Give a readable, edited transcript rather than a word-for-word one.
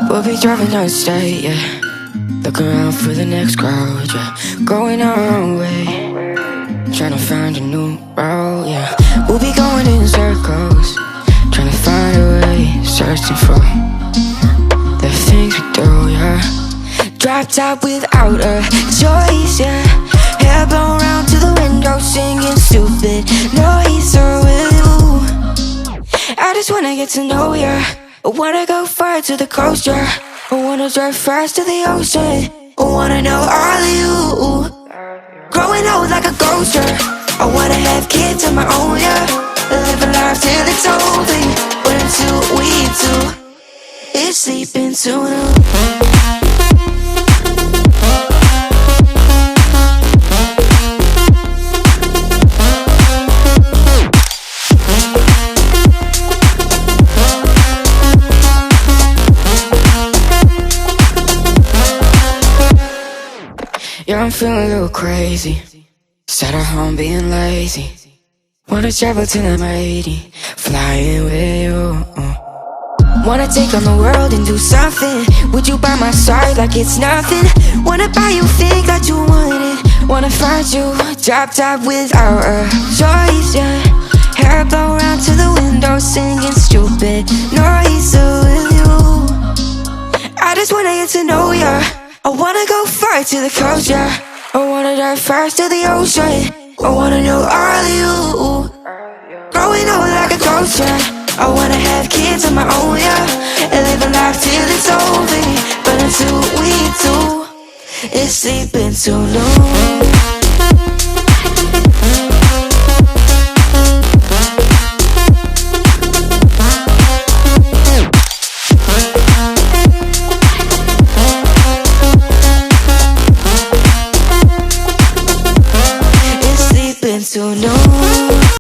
We'll be driving down the state, yeah. Look around for the next crowd, yeah. Going our own way, trying to find a new route, yeah. We'll be going in circles, trying to find a way, searching for the things we do, yeah. Drop top without a choice, yeah. Hair blown round to the window, singing stupid noise. Or will you? I just wanna get to know ya. I wanna go far to the coast, yeah. I wanna drive fast to the ocean. I wanna know all of you. Growing old like a ghost, yeah. I wanna have kids of my own, yeah. Live a life till it's over. But until we do, it's sleeping too long. Yeah, I'm feeling a little crazy. Sat at home being lazy. Wanna travel till I'm 80, flying with you. Wanna take on the world and do something. Would you by my side like it's nothing? Wanna buy you things that you wanted. Wanna find you, drop top without a choice, yeah. Hair blow round to the window, singing stupid noise. So will you? I just wanna get to know ya. I wanna go far to the coast, yeah. I wanna dive fast to the ocean. I wanna know all of you. Growing old like a ghost, yeah. I wanna have kids of my own, yeah. And live a life till it's over. But until we do, it's sleeping too long. So no.